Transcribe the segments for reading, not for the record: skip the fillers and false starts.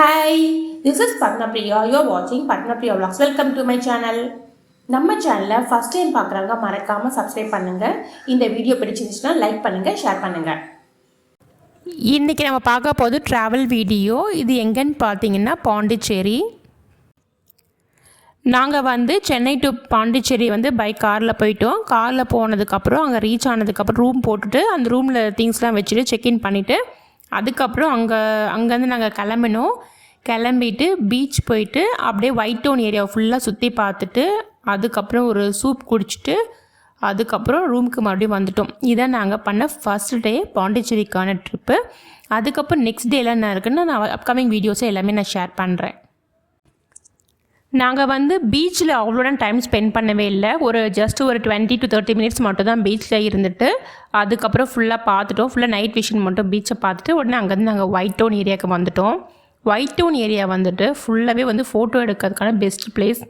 Hi, this is Padmapriya. You are watching Padmapriya Vlogs. Welcome to my channel. நம்ம சேனலை first time பார்க்குறவங்க மறக்காமல் subscribe பண்ணுங்கள். இந்த வீடியோ பிடிச்சிருந்துச்சுன்னா லைக் பண்ணுங்கள், ஷேர் பண்ணுங்கள். இன்றைக்கி நம்ம பார்க்க போது ட்ராவல் வீடியோ. இது எங்கன்னு பார்த்தீங்கன்னா பாண்டிச்சேரி. நாங்கள் சென்னை டு பாண்டிச்சேரி பை காரில் போயிட்டோம். காரில் போனதுக்கப்புறம் அங்கே ரீச் ஆனதுக்கப்புறம் ரூம் போட்டுட்டு அந்த ரூமில் திங்ஸ்லாம் வச்சுட்டு செக்இன் பண்ணிவிட்டு அதுக்கப்புறம் அங்கேருந்து நாங்கள் கிளம்பிட்டு பீச் போயிட்டு அப்படியே ஒயிட் டவுன் ஏரியாவை ஃபுல்லாக சுற்றி பார்த்துட்டு அதுக்கப்புறம் ஒரு சூப் குடிச்சிட்டு அதுக்கப்புறம் ரூமுக்கு மறுபடியும் வந்துட்டோம். இதான் நாங்கள் பண்ண ஃபர்ஸ்ட் டே பாண்டிச்சேரிக்கான ட்ரிப்பு. அதுக்கப்புறம் நெக்ஸ்ட் டேலாம் என்ன இருக்குன்னு நான் அப்கமிங் வீடியோஸை எல்லாமே நான் ஷேர் பண்ணுறேன். நாங்கள் பீச்சில் அவ்வளோட டைம் ஸ்பெண்ட் பண்ணவே இல்லை. ஜஸ்ட் ஒரு 20 to 30 மினிட்ஸ் மட்டும் தான் பீச்சில் இருந்துட்டு அதுக்கப்புறம் ஃபுல்லாக பார்த்துட்டோம். ஃபுல்லாக நைட் விஷன் மட்டும் பீச்சை பார்த்துட்டு உடனே அங்கேருந்து நாங்கள் ஒயிட் டவுன் ஏரியாவுக்கு வந்துட்டோம். ஒயிட் டவுன் ஏரியா ஃபுல்லாகவே ஃபோட்டோ எடுக்கிறதுக்கான பெஸ்ட் பிளேஸ்.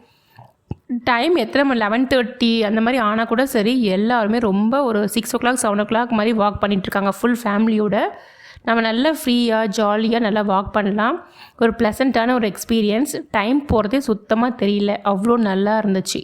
டைம் எத்தனை 11:30 அந்த மாதிரி ஆனால் கூட சரி, எல்லாருமே ரொம்ப ஒரு 6 o'clock 7 o'clock மாதிரி வாக் பண்ணிகிட்ருக்காங்க ஃபுல் ஃபேமிலியோட. நம்ம நல்லா ஃப்ரீயாக ஜாலியாக நல்லா வாக் பண்ணலாம். ஒரு ப்ளசண்ட்டான ஒரு எக்ஸ்பீரியன்ஸ். டைம் போகிறதே சுத்தமாக தெரியல, அவ்வளோ நல்லா இருந்துச்சு.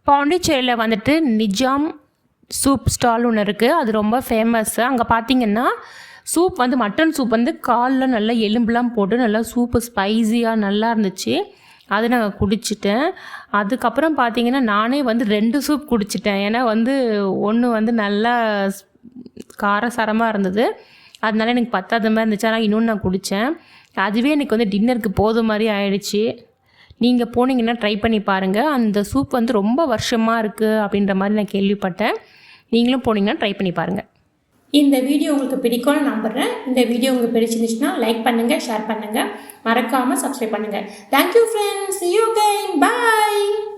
பாண்டிச்சேரியில் நிஜாம் சூப் ஸ்டால் ஒன்று இருக்குது. அது ரொம்ப ஃபேமஸ்ஸு. அங்கே பார்த்திங்கன்னா சூப் மட்டன் சூப் காலில் நல்லா எலும்புலாம் போட்டு நல்லா சூப்பு ஸ்பைஸியாக நல்லா இருந்துச்சு. அது நாங்கள் குடிச்சிட்டேன். அதுக்கப்புறம் பார்த்திங்கன்னா நானே 2 சூப் குடிச்சிட்டேன். ஏன்னா ஒன்று நல்லா காரசாரமாக இருந்தது, அதனால எனக்கு பத்தாத மாதிரி இருந்துச்சு. ஆனால் இன்னொன்று நான் குடித்தேன். அதுவே எனக்கு டின்னருக்கு போதும் மாதிரி ஆயிடுச்சு. நீங்கள் போனீங்கன்னா ட்ரை பண்ணி பாருங்கள். அந்த சூப் ரொம்ப வருஷமாக இருக்குது அப்படின்ற மாதிரி நான் கேள்விப்பட்டேன். நீங்களும் போனீங்கன்னா ட்ரை பண்ணி பாருங்கள். இந்த வீடியோ உங்களுக்கு பிடிக்கும்னு நம்புகிறேன். இந்த வீடியோ உங்களுக்கு பிடிச்சிருந்துச்சுன்னா லைக் பண்ணுங்கள், ஷேர் பண்ணுங்கள், மறக்காமல் சப்ஸ்கிரைப் பண்ணுங்கள். Thank you friends. See you again. Bye.